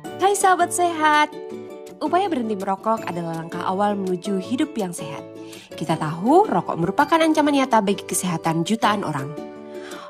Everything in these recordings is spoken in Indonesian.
Hai sahabat sehat, upaya berhenti merokok adalah langkah awal menuju hidup yang sehat. Kita tahu rokok merupakan ancaman nyata bagi kesehatan jutaan orang.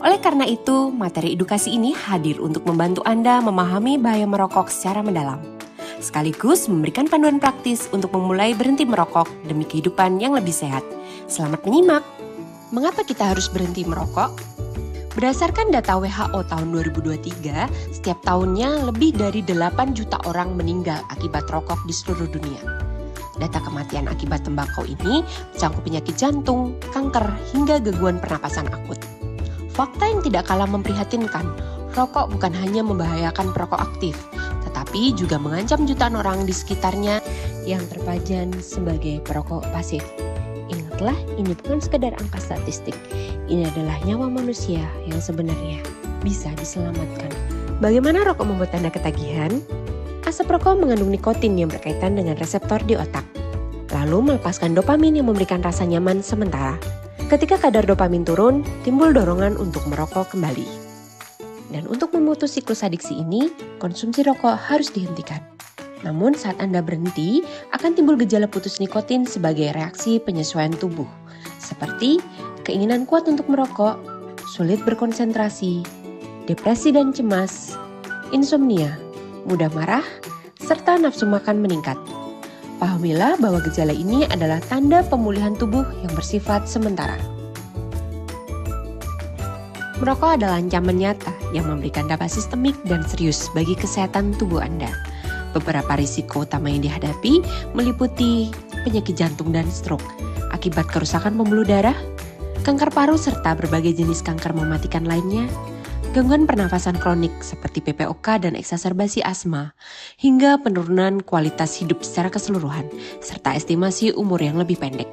Oleh karena itu, materi edukasi ini hadir untuk membantu Anda memahami bahaya merokok secara mendalam. Sekaligus memberikan panduan praktis untuk memulai berhenti merokok demi kehidupan yang lebih sehat. Selamat menyimak! Mengapa kita harus berhenti merokok? Berdasarkan data WHO tahun 2023, setiap tahunnya lebih dari 8 juta orang meninggal akibat rokok di seluruh dunia. Data kematian akibat tembakau ini mencakup penyakit jantung, kanker, hingga gangguan pernapasan akut. Fakta yang tidak kalah memprihatinkan, rokok bukan hanya membahayakan perokok aktif, tetapi juga mengancam jutaan orang di sekitarnya yang terpajan sebagai perokok pasif. Ingatlah, ini bukan sekedar angka statistik. Ini adalah nyawa manusia yang sebenarnya bisa diselamatkan. Bagaimana rokok membuat Anda ketagihan? Asap rokok mengandung nikotin yang berkaitan dengan reseptor di otak, lalu melepaskan dopamin yang memberikan rasa nyaman sementara. Ketika kadar dopamin turun, timbul dorongan untuk merokok kembali. Dan untuk memutus siklus adiksi ini, konsumsi rokok harus dihentikan. Namun saat Anda berhenti, akan timbul gejala putus nikotin sebagai reaksi penyesuaian tubuh, seperti keinginan kuat untuk merokok, sulit berkonsentrasi, depresi dan cemas, insomnia, mudah marah, serta nafsu makan meningkat. Pahamilah bahwa gejala ini adalah tanda pemulihan tubuh yang bersifat sementara. Merokok adalah ancaman nyata yang memberikan dampak sistemik dan serius bagi kesehatan tubuh Anda. Beberapa risiko utama yang dihadapi meliputi penyakit jantung dan stroke akibat kerusakan pembuluh darah, kanker paru serta berbagai jenis kanker mematikan lainnya, gangguan pernafasan kronik seperti PPOK dan eksaserbasi asma, hingga penurunan kualitas hidup secara keseluruhan, serta estimasi umur yang lebih pendek.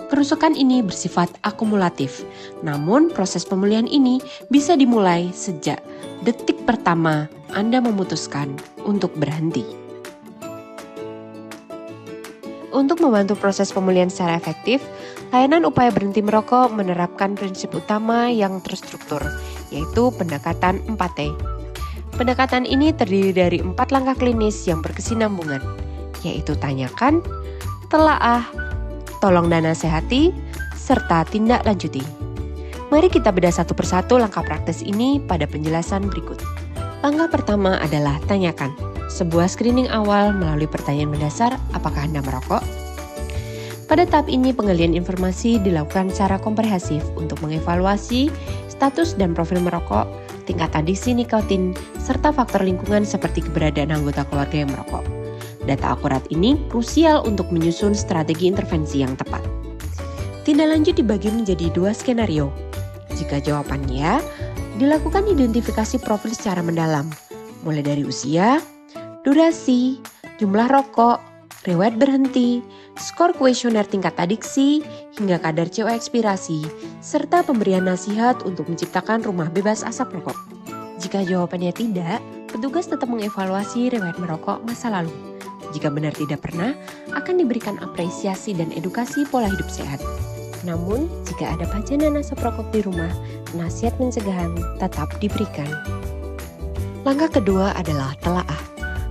Kerusakan ini bersifat akumulatif, namun proses pemulihan ini bisa dimulai sejak detik pertama Anda memutuskan untuk berhenti. Untuk membantu proses pemulihan secara efektif, layanan upaya berhenti merokok menerapkan prinsip utama yang terstruktur, yaitu pendekatan 4T. Pendekatan ini terdiri dari 4 langkah klinis yang berkesinambungan, yaitu tanyakan, telaah, tolong dan nasihati, serta tindak lanjuti. Mari kita bedah satu persatu langkah praktis ini pada penjelasan berikut. Langkah pertama adalah tanyakan. Sebuah screening awal melalui pertanyaan mendasar, apakah Anda merokok? Pada tahap ini penggalian informasi dilakukan secara komprehensif untuk mengevaluasi status dan profil merokok, tingkat adiksi nikotin, serta faktor lingkungan seperti keberadaan anggota keluarga yang merokok. Data akurat ini krusial untuk menyusun strategi intervensi yang tepat. Tindak lanjut dibagi menjadi 2 skenario. Jika jawabannya, dilakukan identifikasi profil secara mendalam, mulai dari usia, durasi, jumlah rokok, riwayat berhenti, skor kuesioner tingkat adiksi, hingga kadar CO ekspirasi, serta pemberian nasihat untuk menciptakan rumah bebas asap rokok. Jika jawabannya tidak, petugas tetap mengevaluasi riwayat merokok masa lalu. Jika benar tidak pernah, akan diberikan apresiasi dan edukasi pola hidup sehat. Namun, jika ada pajanan asap rokok di rumah, nasihat pencegahan tetap diberikan. Langkah kedua adalah telaah.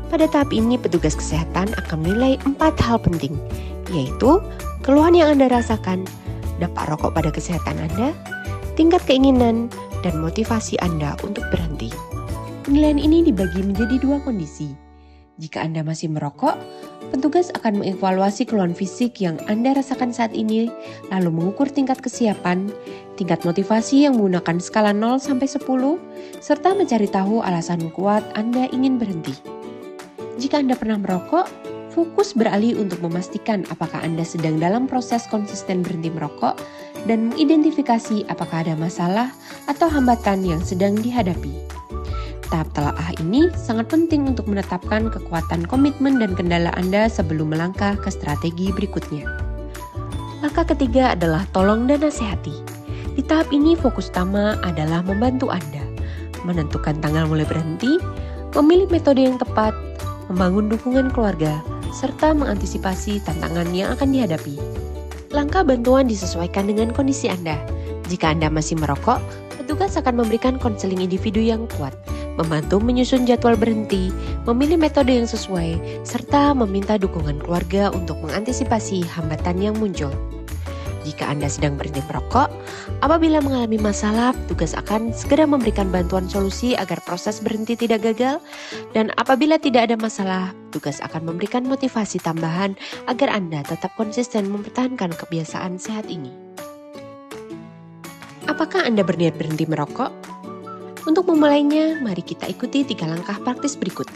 Pada tahap ini, petugas kesehatan akan menilai 4 hal penting, yaitu keluhan yang Anda rasakan, dampak rokok pada kesehatan Anda, tingkat keinginan, dan motivasi Anda untuk berhenti. Penilaian ini dibagi menjadi 2 kondisi. Jika Anda masih merokok, petugas akan mengevaluasi keluhan fisik yang Anda rasakan saat ini, lalu mengukur tingkat kesiapan, tingkat motivasi yang menggunakan skala 0 sampai 10, serta mencari tahu alasan kuat Anda ingin berhenti. Jika Anda pernah merokok, fokus beralih untuk memastikan apakah Anda sedang dalam proses konsisten berhenti merokok dan mengidentifikasi apakah ada masalah atau hambatan yang sedang dihadapi. Tahap telaah ini sangat penting untuk menetapkan kekuatan komitmen dan kendala Anda sebelum melangkah ke strategi berikutnya. Langkah ketiga adalah tolong dan nasihati. Di tahap ini fokus utama adalah membantu Anda menentukan tanggal mulai berhenti, memilih metode yang tepat, membangun dukungan keluarga, serta mengantisipasi tantangan yang akan dihadapi. Langkah bantuan disesuaikan dengan kondisi Anda. Jika Anda masih merokok, petugas akan memberikan konseling individu yang kuat. membantu menyusun jadwal berhenti, memilih metode yang sesuai, serta meminta dukungan keluarga untuk mengantisipasi hambatan yang muncul. Jika Anda sedang berhenti merokok, apabila mengalami masalah, petugas akan segera memberikan bantuan solusi agar proses berhenti tidak gagal, dan apabila tidak ada masalah, petugas akan memberikan motivasi tambahan agar Anda tetap konsisten mempertahankan kebiasaan sehat ini. Apakah Anda berniat berhenti merokok? Untuk memulainya, mari kita ikuti 3 langkah praktis berikut.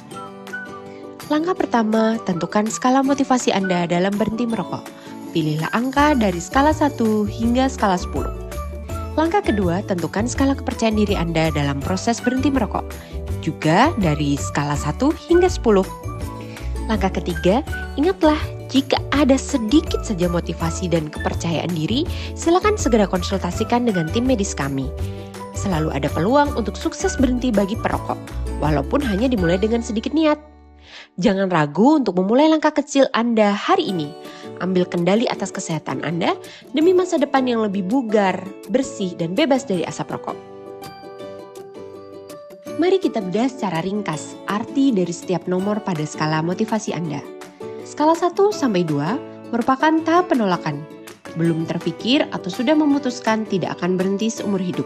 Langkah pertama, tentukan skala motivasi Anda dalam berhenti merokok. Pilihlah angka dari skala 1 hingga skala 10. Langkah kedua, tentukan skala kepercayaan diri Anda dalam proses berhenti merokok, juga dari skala 1 hingga 10. Langkah ketiga, ingatlah jika ada sedikit saja motivasi dan kepercayaan diri, silakan segera konsultasikan dengan tim medis kami. Selalu ada peluang untuk sukses berhenti bagi perokok, walaupun hanya dimulai dengan sedikit niat. Jangan ragu untuk memulai langkah kecil Anda hari ini. Ambil kendali atas kesehatan Anda demi masa depan yang lebih bugar, bersih, dan bebas dari asap rokok. Mari kita bedah secara ringkas arti dari setiap nomor pada skala motivasi Anda. Skala 1 sampai 2 merupakan tahap penolakan. Belum terpikir atau sudah memutuskan tidak akan berhenti seumur hidup.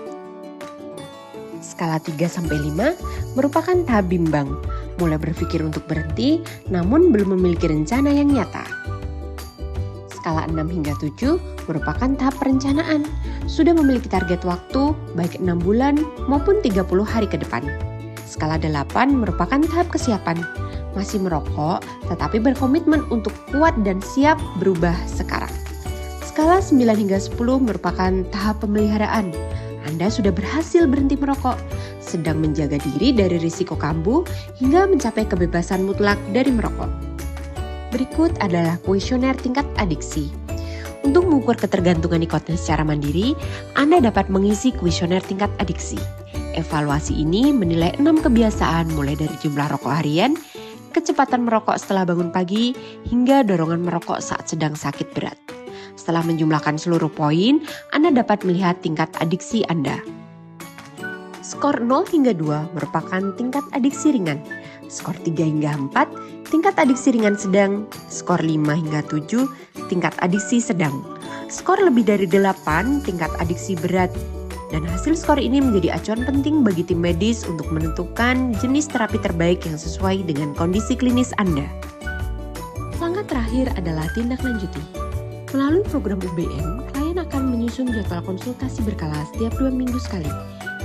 Skala 3 sampai 5 merupakan tahap bimbang. Mulai berpikir untuk berhenti, namun belum memiliki rencana yang nyata. Skala 6 hingga 7 merupakan tahap perencanaan. Sudah memiliki target waktu, baik 6 bulan maupun 30 hari ke depan. Skala 8 merupakan tahap kesiapan. Masih merokok, tetapi berkomitmen untuk kuat dan siap berubah sekarang. Skala 9 hingga 10 merupakan tahap pemeliharaan. Anda sudah berhasil berhenti merokok, sedang menjaga diri dari risiko kambuh hingga mencapai kebebasan mutlak dari merokok. Berikut adalah kuesioner tingkat adiksi. Untuk mengukur ketergantungan nikotin secara mandiri, Anda dapat mengisi kuesioner tingkat adiksi. Evaluasi ini menilai 6 kebiasaan mulai dari jumlah rokok harian, kecepatan merokok setelah bangun pagi, hingga dorongan merokok saat sedang sakit berat. Setelah menjumlahkan seluruh poin, Anda dapat melihat tingkat adiksi Anda. Skor 0 hingga 2 merupakan tingkat adiksi ringan. Skor 3 hingga 4, tingkat adiksi ringan sedang. Skor 5 hingga 7, tingkat adiksi sedang. Skor lebih dari 8, tingkat adiksi berat. Dan hasil skor ini menjadi acuan penting bagi tim medis untuk menentukan jenis terapi terbaik yang sesuai dengan kondisi klinis Anda. Langkah terakhir adalah tindak lanjuti. Melalui program UBM, klien akan menyusun jadwal konsultasi berkala setiap 2 minggu sekali.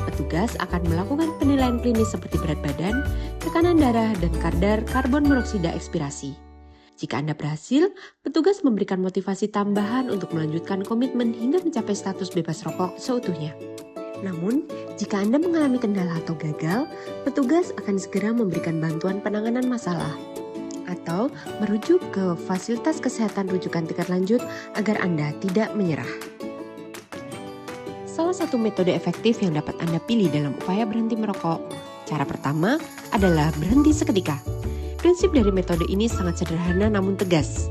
Petugas akan melakukan penilaian klinis seperti berat badan, tekanan darah, dan kadar karbon monoksida ekspirasi. Jika Anda berhasil, petugas memberikan motivasi tambahan untuk melanjutkan komitmen hingga mencapai status bebas rokok seutuhnya. Namun, jika Anda mengalami kendala atau gagal, petugas akan segera memberikan bantuan penanganan masalah atau merujuk ke fasilitas kesehatan rujukan tingkat lanjut agar Anda tidak menyerah. Salah satu metode efektif yang dapat Anda pilih dalam upaya berhenti merokok, cara pertama adalah berhenti seketika. Prinsip dari metode ini sangat sederhana namun tegas.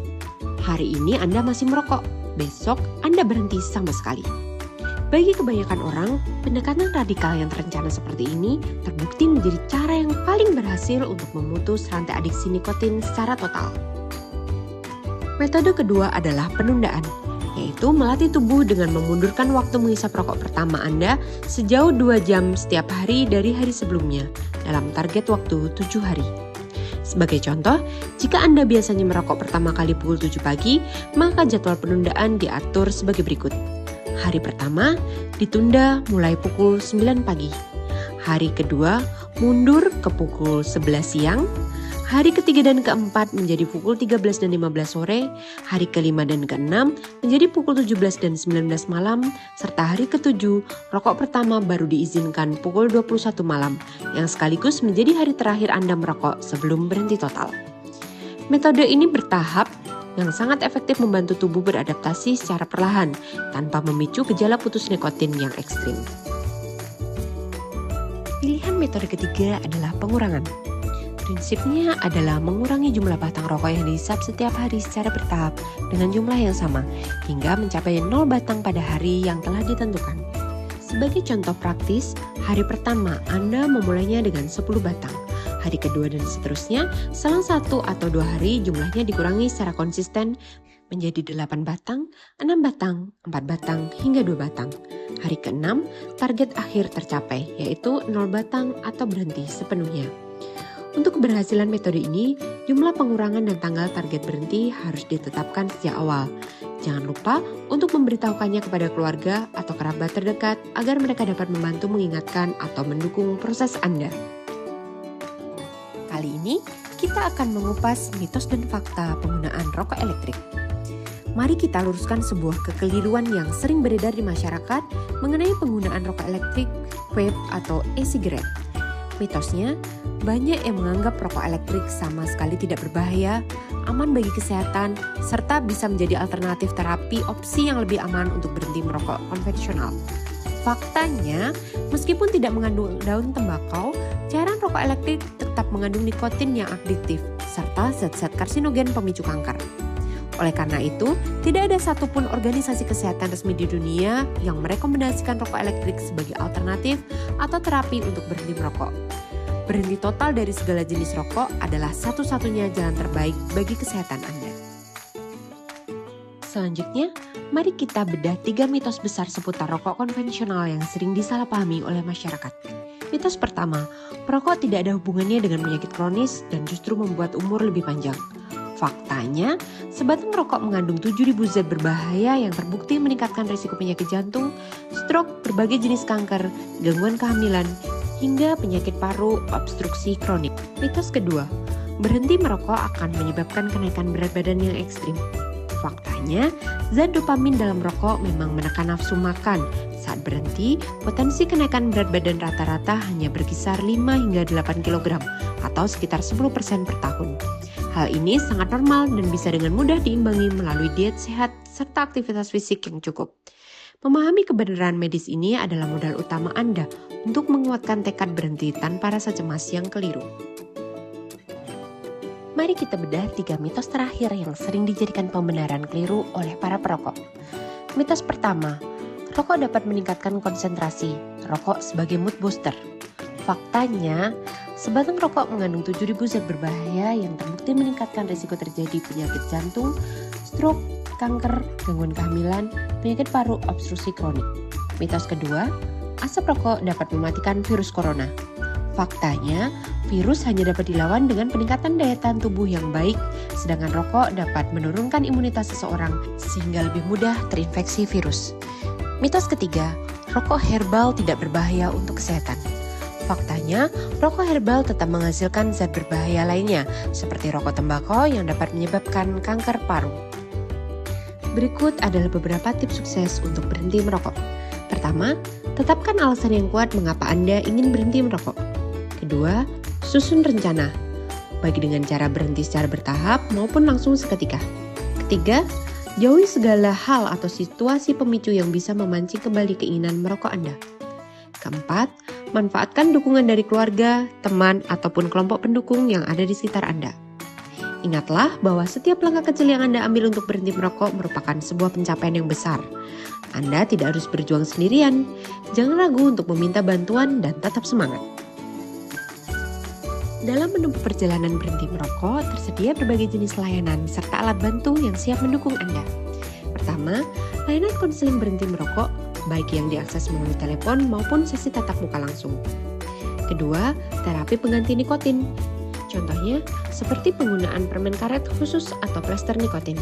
Hari ini Anda masih merokok, besok Anda berhenti sama sekali. Bagi kebanyakan orang, pendekatan radikal yang terencana seperti ini terbukti menjadi cara yang paling berhasil untuk memutus rantai adiksi nikotin secara total. Metode kedua adalah penundaan, yaitu melatih tubuh dengan memundurkan waktu menghisap rokok pertama Anda sejauh 2 jam setiap hari dari hari sebelumnya dalam target waktu 7 hari. Sebagai contoh, jika Anda biasanya merokok pertama kali pukul 7 pagi, maka jadwal penundaan diatur sebagai berikut. Hari pertama ditunda mulai pukul 9 pagi. Hari kedua mundur ke pukul 11 siang. Hari ketiga dan keempat menjadi pukul 13 dan 15 sore, hari kelima dan keenam menjadi pukul 17 dan 19 malam, serta hari ketujuh, rokok pertama baru diizinkan pukul 21 malam, yang sekaligus menjadi hari terakhir Anda merokok sebelum berhenti total. Metode ini bertahap yang sangat efektif membantu tubuh beradaptasi secara perlahan, tanpa memicu gejala putus nikotin yang ekstrim. Pilihan metode ketiga adalah pengurangan. Prinsipnya adalah mengurangi jumlah batang rokok yang dihisap setiap hari secara bertahap dengan jumlah yang sama, hingga mencapai 0 batang pada hari yang telah ditentukan. Sebagai contoh praktis, hari pertama Anda memulainya dengan 10 batang. Hari kedua dan seterusnya, selang 1 atau 2 hari jumlahnya dikurangi secara konsisten menjadi 8 batang, 6 batang, 4 batang, hingga 2 batang. Hari ke-6, target akhir tercapai, yaitu 0 batang atau berhenti sepenuhnya. Untuk keberhasilan metode ini, jumlah pengurangan dan tanggal target berhenti harus ditetapkan sejak awal. Jangan lupa untuk memberitahukannya kepada keluarga atau kerabat terdekat agar mereka dapat membantu mengingatkan atau mendukung proses Anda. Kali ini, kita akan mengupas mitos dan fakta penggunaan rokok elektrik. Mari kita luruskan sebuah kekeliruan yang sering beredar di masyarakat mengenai penggunaan rokok elektrik, vape, atau e-cigarette. Mitosnya, banyak yang menganggap rokok elektrik sama sekali tidak berbahaya, aman bagi kesehatan, serta bisa menjadi alternatif terapi opsi yang lebih aman untuk berhenti merokok konvensional. Faktanya, meskipun tidak mengandung daun tembakau, cairan rokok elektrik tetap mengandung nikotin yang adiktif, serta zat-zat karsinogen pemicu kanker. Oleh karena itu, tidak ada satupun organisasi kesehatan resmi di dunia yang merekomendasikan rokok elektrik sebagai alternatif atau terapi untuk berhenti merokok. Berhenti total dari segala jenis rokok adalah satu-satunya jalan terbaik bagi kesehatan Anda. Selanjutnya, mari kita bedah 3 mitos besar seputar rokok konvensional yang sering disalahpahami oleh masyarakat. Mitos pertama, perokok tidak ada hubungannya dengan penyakit kronis dan justru membuat umur lebih panjang. Faktanya, sebatang rokok mengandung 7.000 zat berbahaya yang terbukti meningkatkan risiko penyakit jantung, stroke, berbagai jenis kanker, gangguan kehamilan, hingga penyakit paru obstruksi kronik. Mitos kedua, berhenti merokok akan menyebabkan kenaikan berat badan yang ekstrim. Faktanya, zat dopamin dalam rokok memang menekan nafsu makan. Saat berhenti, potensi kenaikan berat badan rata-rata hanya berkisar 5 hingga 8 kg atau sekitar 10% per tahun. Hal ini sangat normal dan bisa dengan mudah diimbangi melalui diet sehat serta aktivitas fisik yang cukup. Memahami kebenaran medis ini adalah modal utama Anda untuk menguatkan tekad berhenti tanpa rasa cemas yang keliru. Mari kita bedah 3 mitos terakhir yang sering dijadikan pembenaran keliru oleh para perokok. Mitos pertama, rokok dapat meningkatkan konsentrasi. Rokok sebagai mood booster. Faktanya, sebatang rokok mengandung 7.000 zat berbahaya yang terbukti meningkatkan risiko terjadi penyakit jantung, stroke, kanker, gangguan kehamilan, penyakit paru obstruksi kronik. Mitos kedua, asap rokok dapat mematikan virus corona. Faktanya, virus hanya dapat dilawan dengan peningkatan daya tahan tubuh yang baik, sedangkan rokok dapat menurunkan imunitas seseorang sehingga lebih mudah terinfeksi virus. Mitos ketiga, rokok herbal tidak berbahaya untuk kesehatan. Faktanya, rokok herbal tetap menghasilkan zat berbahaya lainnya, seperti rokok tembakau yang dapat menyebabkan kanker paru. Berikut adalah beberapa tips sukses untuk berhenti merokok. Pertama, tetapkan alasan yang kuat mengapa Anda ingin berhenti merokok. Kedua, susun rencana, baik dengan cara berhenti secara bertahap maupun langsung seketika. Ketiga, jauhi segala hal atau situasi pemicu yang bisa memancing kembali keinginan merokok Anda. Keempat, manfaatkan dukungan dari keluarga, teman, ataupun kelompok pendukung yang ada di sekitar Anda. Ingatlah bahwa setiap langkah kecil yang Anda ambil untuk berhenti merokok merupakan sebuah pencapaian yang besar. Anda tidak harus berjuang sendirian. Jangan ragu untuk meminta bantuan dan tetap semangat. Dalam menempuh perjalanan berhenti merokok, tersedia berbagai jenis layanan serta alat bantu yang siap mendukung Anda. Pertama, layanan konseling berhenti merokok, baik yang diakses melalui telepon maupun sesi tatap muka langsung. Kedua, terapi pengganti nikotin. Contohnya, seperti penggunaan permen karet khusus atau plester nikotin.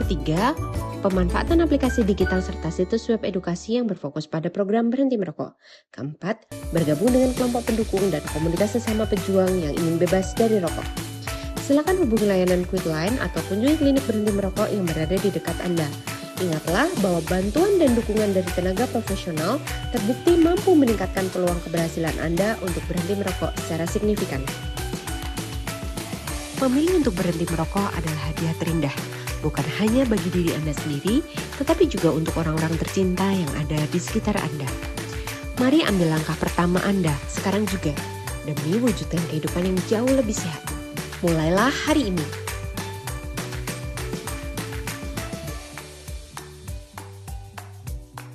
Ketiga, pemanfaatan aplikasi digital serta situs web edukasi yang berfokus pada program berhenti merokok. Keempat, bergabung dengan kelompok pendukung dan komunitas sesama pejuang yang ingin bebas dari rokok. Silakan hubungi layanan Quitline atau kunjungi klinik berhenti merokok yang berada di dekat Anda. Ingatlah bahwa bantuan dan dukungan dari tenaga profesional terbukti mampu meningkatkan peluang keberhasilan Anda untuk berhenti merokok secara signifikan. Memilih untuk berhenti merokok adalah hadiah terindah, bukan hanya bagi diri Anda sendiri, tetapi juga untuk orang-orang tercinta yang ada di sekitar Anda. Mari ambil langkah pertama Anda sekarang juga, demi wujudkan kehidupan yang jauh lebih sehat. Mulailah hari ini.